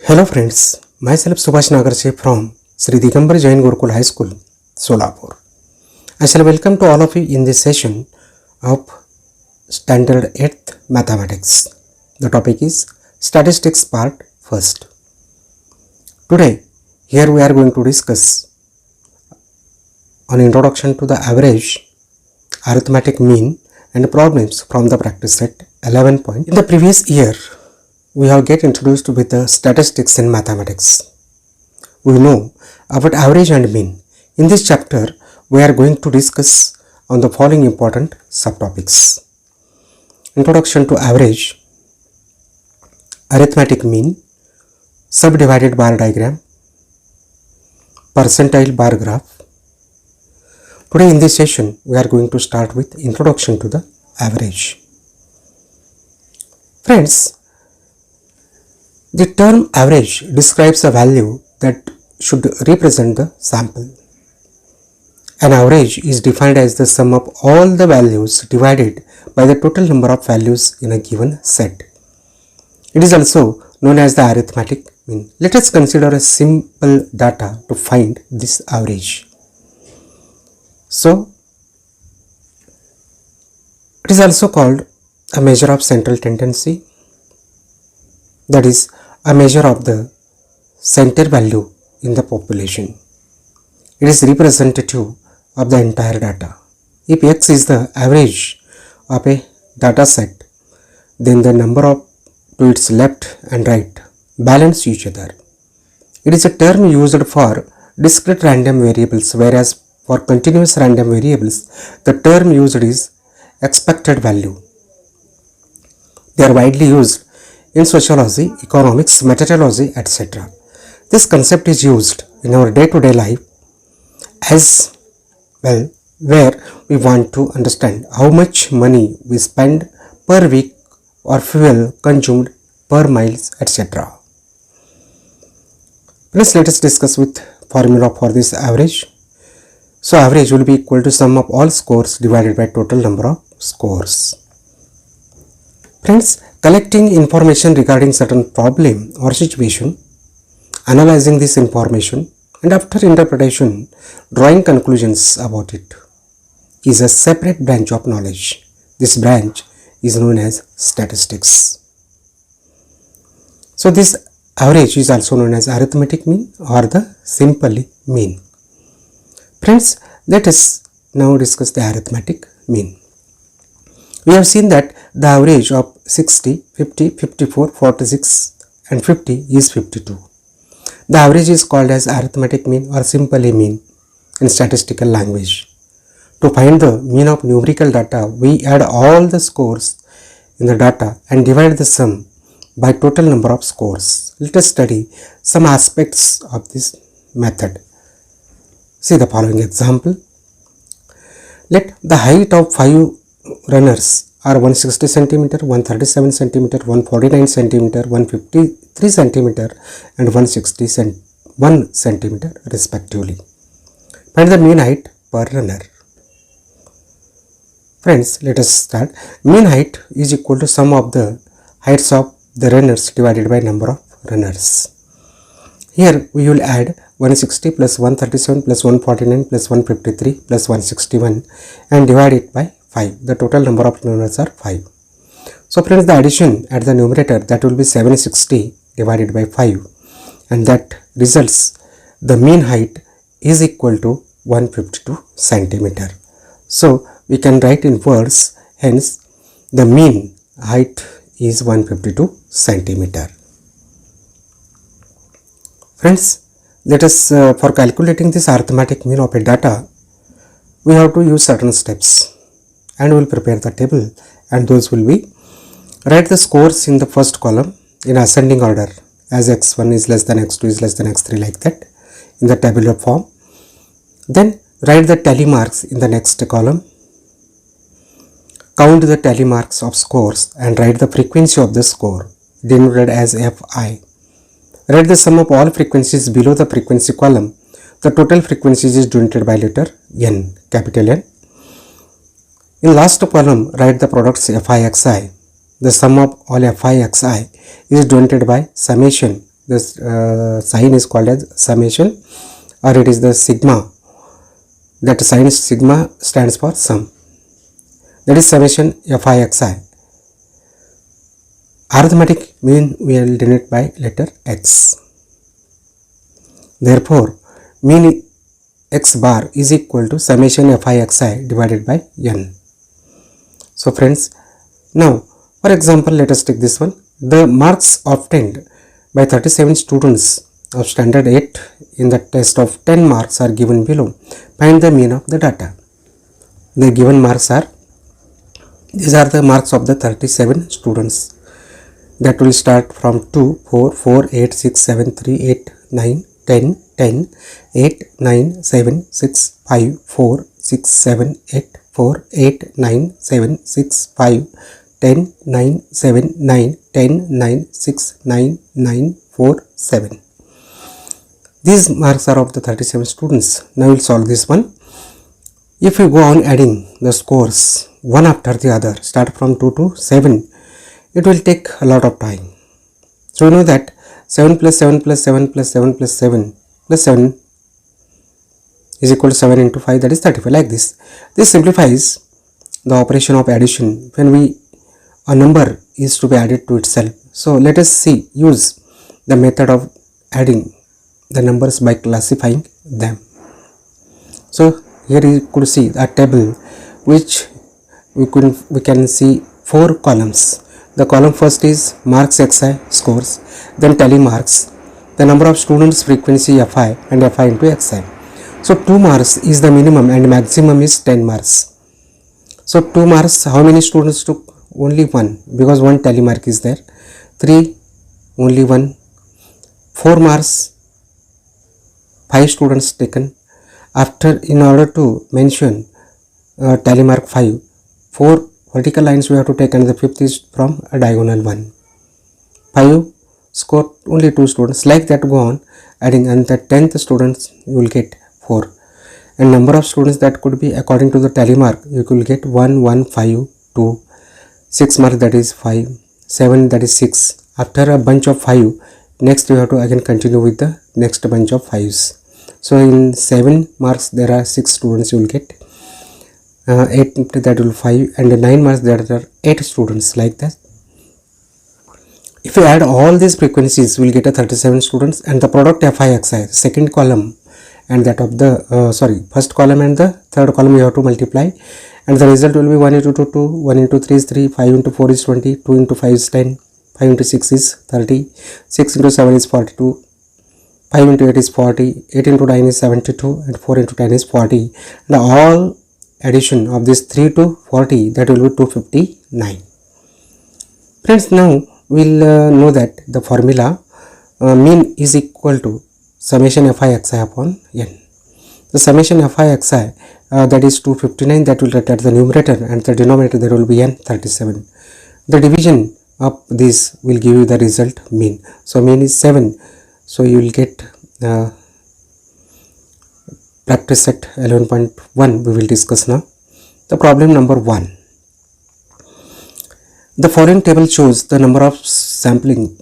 Hello friends, myself Subhash Nagarse from Sri Digambar Jain Gurukul High School, Solapur. I shall welcome to all of you in this session of Standard 8th Mathematics. The topic is Statistics Part 1st. Today, here we are going to discuss an introduction to the average, arithmetic mean and problems from the practice set 11 point. In the previous year, we have get introduced with the statistics in mathematics. We know about average and mean. In this chapter, we are going to discuss on the following important subtopics. Introduction to average, arithmetic mean, subdivided bar diagram, percentile bar graph. Today in this session, we are going to start with introduction to the average. Friends, the term average describes a value that should represent the sample. An average is defined as the sum of all the values divided by the total number of values in a given set. It is also known as the arithmetic mean. Let us consider a simple data to find this average. So, it is also called a measure of central tendency, that is a measure of the center value in the population. It is representative of the entire data. If X is the average of a data set, then the number of to its left and right balance each other. It is a term used for discrete random variables, whereas for continuous random variables, the term used is expected value. They are widely used in sociology, economics, meteorology, etc. This concept is used in our day-to-day life as well, where we want to understand how much money we spend per week or fuel consumed per miles, etc. Please let us discuss with formula for this average. So average will be equal to sum of all scores divided by total number of scores. Friends, collecting information regarding certain problem or situation, analyzing this information, and after interpretation, drawing conclusions about it is a separate branch of knowledge. This branch is known as statistics. So this average is also known as arithmetic mean or the simple mean. Friends, let us now discuss the arithmetic mean. We have seen that the average of 60, 50, 54, 46 and 50 is 52. The average is called as arithmetic mean or simply mean in statistical language. To find the mean of numerical data, we add all the scores in the data and divide the sum by total number of scores. Let us study some aspects of this method. See the following example. Let the height of 5 runners are 160 cm, 137 cm, 149 cm, 153 cm and 1 cm respectively. Find the mean height per runner. Friends, let us start. Mean height is equal to sum of the heights of the runners divided by number of runners. Here we will add 160 plus 137 plus 149 plus 153 plus 161 and divide it by 5. The total number of runners are 5. So friends, the addition at the numerator, that will be 760 divided by 5, and that results the mean height is equal to 152 centimeter. So we can write in words, hence the mean height is 152 centimeter. Friends, let us for calculating this arithmetic mean of a data, we have to use certain steps. And we will prepare the table, and those will be: write the scores in the first column in ascending order as x1 is less than x2 is less than x3, like that in the tabular form. Then write the tally marks in the next column. Count the tally marks of scores and write the frequency of the score denoted as Fi. Write the sum of all frequencies below the frequency column. The total frequencies is denoted by letter n, capital N. In last column, write the products Fi xi. The sum of all Fi xi is denoted by summation this sign is called as summation, or it is the sigma. That sign sigma stands for sum. That is summation fi xi. Arithmetic mean we will denote by letter x. Therefore, mean x bar is equal to summation fi xi divided by n. So friends, now for example, let us take this one. The marks obtained by 37 students of standard 8 in the test of 10 marks are given below. Find the mean of the data. The given marks are, these are the marks of the 37 students. That will start from 2, 4, 4, 8, 6, 7, 3, 8, 9, 10, 10, 8, 9, 7, 6, 5, 4, 6, 7, 8, 4, 8, 9, 7, 6, 5, 10, 9, 7, 9, 10, 9, 6, 9, 9, 4, 7. These marks are of the 37 students. Now we will solve this one. If you go on adding the scores one after the other, start from 2 to 7, it will take a lot of time. So you know that 7 plus 7 plus 7 plus 7 plus 7 plus 7 is equal to 7 into 5, that is 35, like this. This simplifies the operation of addition when a number is to be added to itself. So let us use the method of adding the numbers by classifying them. So here you could see a table which we can see 4 columns. The column first is marks xi, scores, then tally marks, the number of students, frequency fi, and fi into xi. So 2 marks is the minimum and maximum is 10 marks. So 2 marks, how many students took? Only 1, because 1 tally mark is there. 3, only 1. 4 marks, 5 students taken. After, in order to mention tally mark 5, 4 vertical lines we have to take, and the 5th is from a diagonal one. 5 scored only 2 students, like that go on adding, and the 10th students you will get 4. And number of students that could be according to the tally mark, you could get 1, 1, 5, 2, 6 mark, that is 5, 7, that is 6. After a bunch of 5, next you have to again continue with the next bunch of 5s. So in 7 marks there are 6 students you will get. 8 that will 5, and 9 marks there are 8 students, like that. If you add all these frequencies, we will get a 37 students, and the product fi xi, second column and that of the first column and the third column you have to multiply, and the result will be 1 into 2 2, 1 into 3 is 3, 5 into 4 is 20, 2 into 5 is 10, 5 into 6 is 30, 6 into 7 is 42, 5 into 8 is 40, 8 into 9 is 72, and 4 into 10 is 40. And all addition of this 3 to 40, that will be 259. Friends, now we will know that the formula mean is equal to summation fi xi upon n. The summation fi xi that is 259, that will write at the numerator, and the denominator there will be n 37. The division of this will give you the result mean. So mean is 7. So you will get practice set 11.1 we will discuss now. The problem number 1. The following table shows the number of sampling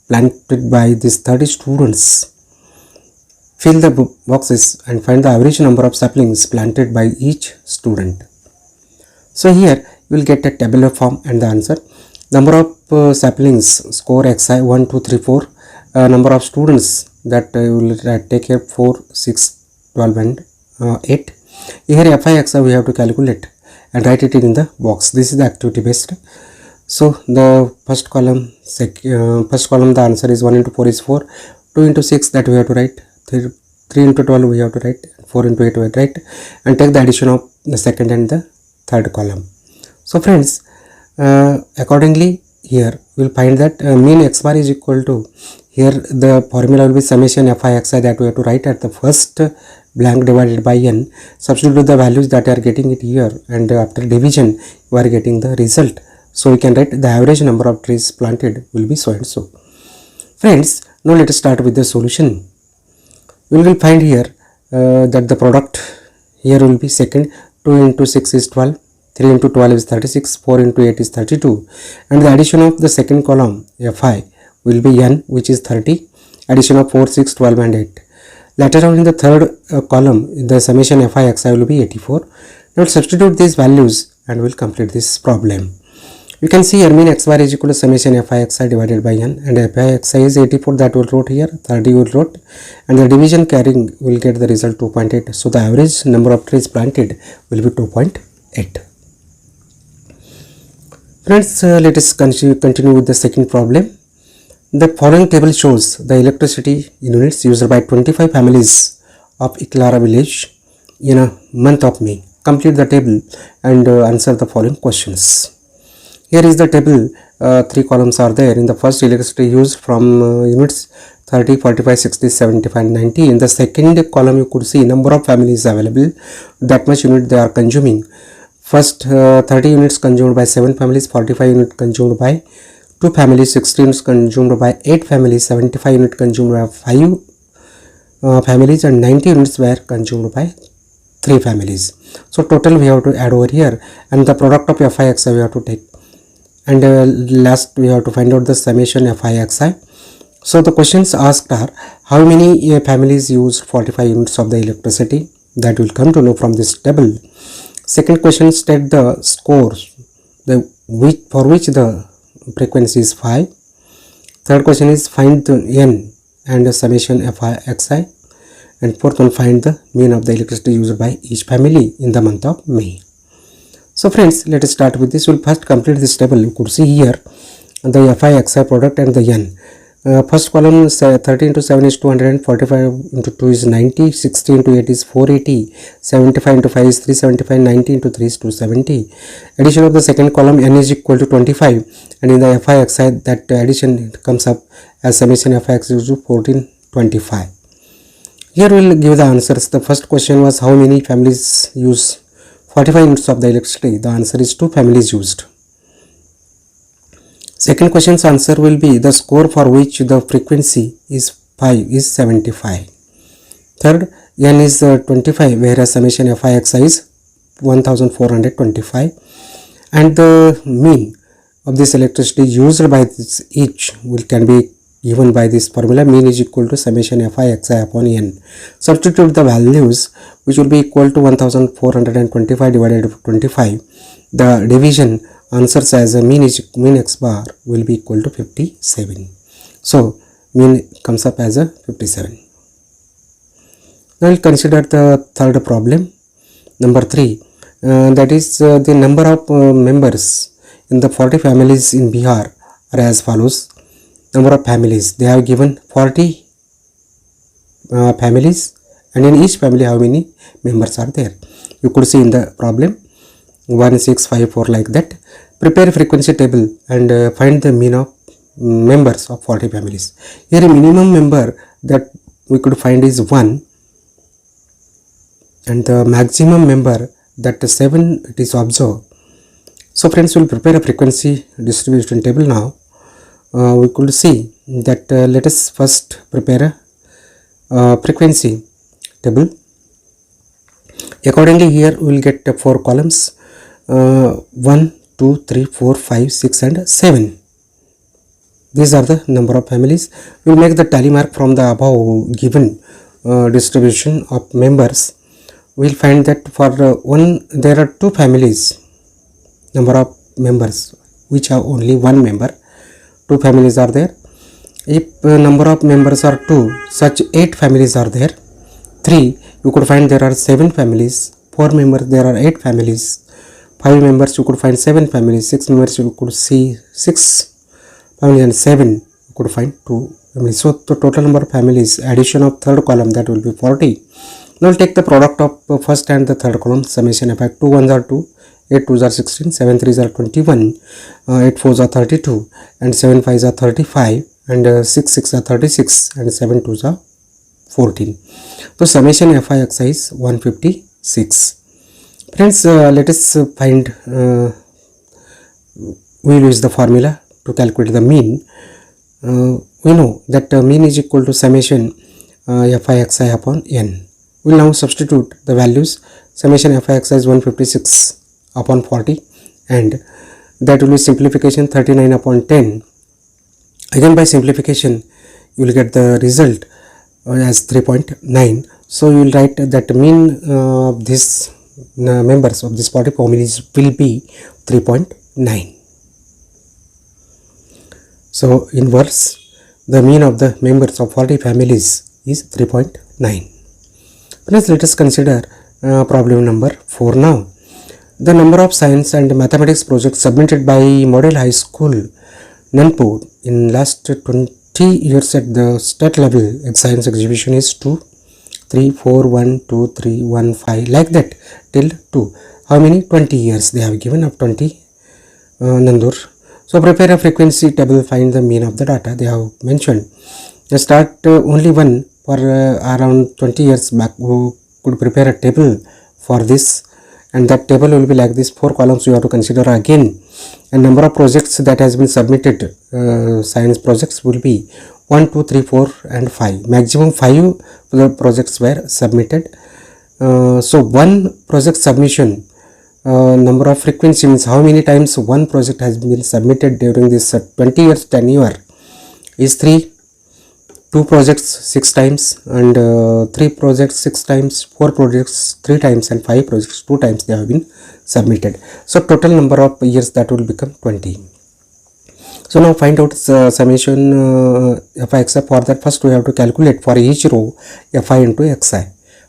planted by these 30 students. Fill the boxes and find the average number of saplings planted by each student. So here you will get a tabular form and the answer. Number of saplings, score xi 1, 2, 3, 4. Number of students, that you will take here 4, 6, 12 and 8. Here fi xi we have to calculate and write it in the box. This is the activity based. So the first column the answer is 1 into 4 is 4, 2 into 6 that we have to write, 3 into 12 we have to write, 4 into 8 we have to write, and take the addition of the second and the third column. So friends, accordingly here we will find that mean x bar is equal to, here the formula will be summation fi xi, that we have to write at the first blank divided by n, substitute the values that are getting it here, and after division you are getting the result. So we can write the average number of trees planted will be so and so. Friends, now let us start with the solution. We will find here that the product here will be second, 2 into 6 is 12, 3 into 12 is 36, 4 into 8 is 32, and the addition of the second column fi will be n, which is 30, addition of 4, 6, 12 and 8. Later on in the third column, the summation fi xi will be 84. Now substitute these values and we'll complete this problem. You can see here mean x bar is equal to summation fi xi divided by n, and fi xi is 84, that will wrote here, 30 will wrote, and the division carrying will get the result 2.8. So the average number of trees planted will be 2.8. Friends, let us continue with the second problem. The following table shows the electricity units used by 25 families of Iklara village in a month of May. Complete the table and answer the following questions. Here is the table. 3 columns are there. In the first, electricity used from units 30, 45, 60, 75, 90. In the second column, you could see number of families available, that much unit they are consuming. First, 30 units consumed by 7 families, 45 units consumed by 2 families, 60 units consumed by 8 families, 75 units consumed by 5 families, and 90 units were consumed by 3 families. So total we have to add over here, and the product of fi xi we have to take, and last we have to find out the summation fi xi. So the questions asked are, how many families used 45 units of the electricity? That will come to know from this table. Second question, state the scores for which the frequency is 5. Third question is, find the n and the summation fi xi. And fourth one, find the mean of the electricity used by each family in the month of May. So friends, let us start with this. We'll first complete this table. You could see here the fi xi product and the n. First column, 30 into 7 is 200, 45 into 2 is 90, 60 into 8 is 480, 75 into 5 is 375, 90 into 3 is 270. Addition of the second column, n is equal to 25, and in the fi xi that addition comes up as summation fi xi is 1425. Here we will give the answers. The first question was, how many families use 45 units of the electricity? The answer is 2 families used. Second question's answer will be, the score for which the frequency is 5 is 75. Third, n is 25, whereas summation fi xi is 1425, and the mean of this electricity used by this each can be given by this formula. Mean is equal to summation fi xi upon n. Substitute the values, which will be equal to 1425 divided by 25. The division answers as a mean x bar will be equal to 57. So mean comes up as a 57. Now we'll consider the third problem, number 3. That is the number of members in the 40 families in Bihar are as follows. Number of families, they have given 40 families, and in each family how many members are there. You could see in the problem 1, 6, 5, 4 like that. Prepare frequency table and find the mean of members of 40 families. Here a minimum member that we could find is 1, and the maximum member that 7 it is observed. So friends, we will prepare a frequency distribution table now. We could see that let us first prepare a frequency table. Accordingly, here we will get 4 columns, 1, 2, 3, 4, 5, 6 and 7. These are the number of families. We will make the tally mark from the above given distribution of members. We will find that for there are 2 families, number of members which have only 1 member. 2 families are there. If number of members are 2, such 8 families are there. 3, you could find there are 7 families. 4 members, there are 8 families. 5 members, you could find 7 families. 6 members, you could see 6 families, and 7 you could find 2 families. So the total number of families, addition of third column, that will be 40. Now we'll take the product of first and the third column, summation effect. 2 1s are 2, 8 2s are 16, 7 3s are 21, 8 4s are 32, and 7 5s are 35, and 6 6 are 36, and 7 2s are 14. So summation fi xi is 156. Friends, let us find, we will use the formula to calculate the mean. We know that mean is equal to summation fi xi upon n. We will now substitute the values. Summation fi xi is 156 upon 40, and that will be simplification 39 upon 10, Again by simplification you will get the result as 3.9. So you will write that mean of this members of this 40 families will be 3.9. So in words, the mean of the members of 40 families is 3.9. Please let us consider problem number 4 now. The number of science and mathematics projects submitted by Model High School, Nanpur in last 20 years at the state level science exhibition is 2, 3, 4, 1, 2, 3, 1, 5 like that till 2. How many? 20 years they have given of 20 Nandur. So prepare a frequency table, find the mean of the data they have mentioned. Just start only one for around 20 years back who could prepare a table for this, and that table will be like this. 4 columns you have to consider again, and number of projects that has been submitted, science projects will be 1, 2, 3, 4 and 5. Maximum 5 projects were submitted. So one project submission, number of frequency means how many times one project has been submitted during this 20 years tenure is 3. 2 projects 6 times, and 3 projects 6 times, 4 projects 3 times, and 5 projects 2 times they have been submitted. So total number of years that will become 20. So now find out summation fi xi. For that first we have to calculate for each row fi into xi.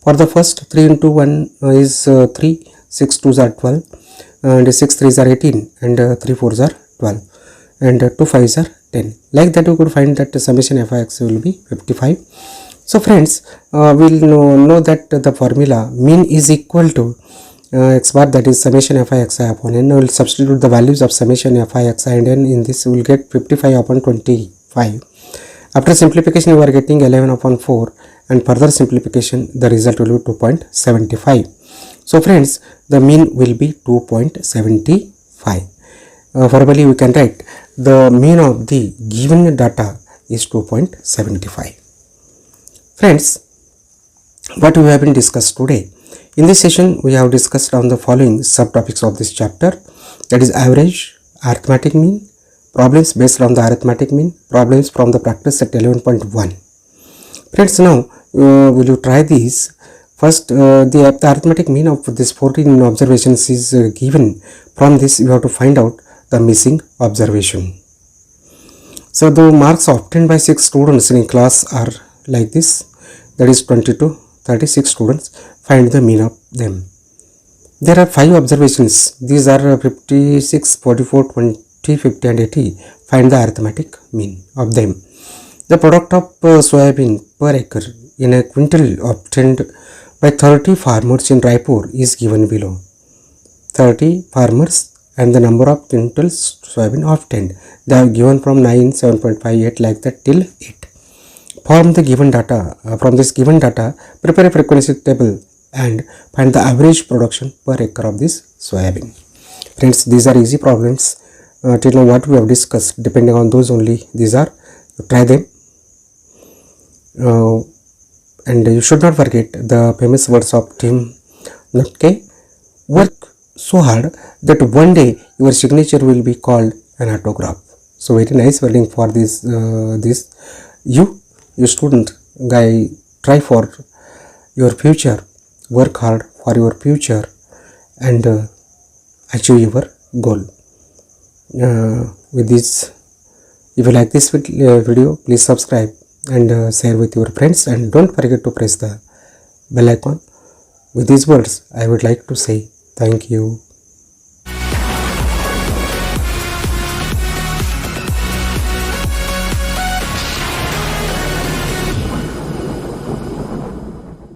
For the first 3 into 1 is 3, 6 2s are 12, and 6 3s are 18, and 3 4s are 12, and 2 5s are 10. Like that you could find that the summation fi xi will be 55. So friends, we'll know that the formula mean is equal to x bar, that is summation fi xi upon n. We will substitute the values of summation fi xi and n in this. We will get 55 upon 25. After simplification you are getting 11 upon 4, and further simplification the result will be 2.75. So friends, the mean will be 2.75. Verbally we can write the mean of the given data is 2.75. Friends, what we have been discussed today. In this session we have discussed on the following subtopics of this chapter, that is average, arithmetic mean, problems based on the arithmetic mean, problems from the practice set 11.1. Friends, now will you try these? First, the arithmetic mean of this 14 observations is given. From this you have to find out the missing observation. So the marks obtained by 6 students in class are like this, that is 20 to 36 students. Find the mean of them. There are 5 observations. These are 56, 44, 20, 50 and 80. Find the arithmetic mean of them. The product of soybean per acre in a quintal obtained by 30 farmers in Raipur is given below. 30 farmers and the number of quintals soybean obtained. They have given from 9, 7.58 like that till 8. From the given data, from this given data, prepare a frequency table and find the average production per acre of this soybean. Friends, these are easy problems. Till now what we have discussed, depending on those only, these are, try them. And you should not forget the famous words of Tim Nutke. Work so hard that one day your signature will be called an autograph. So very nice wording for this. You student guy, try for your future, work hard for your future, and achieve your goal. With this, if you like this video, please subscribe and share with your friends, and don't forget to press the bell icon. With these words, I would like to say thank you.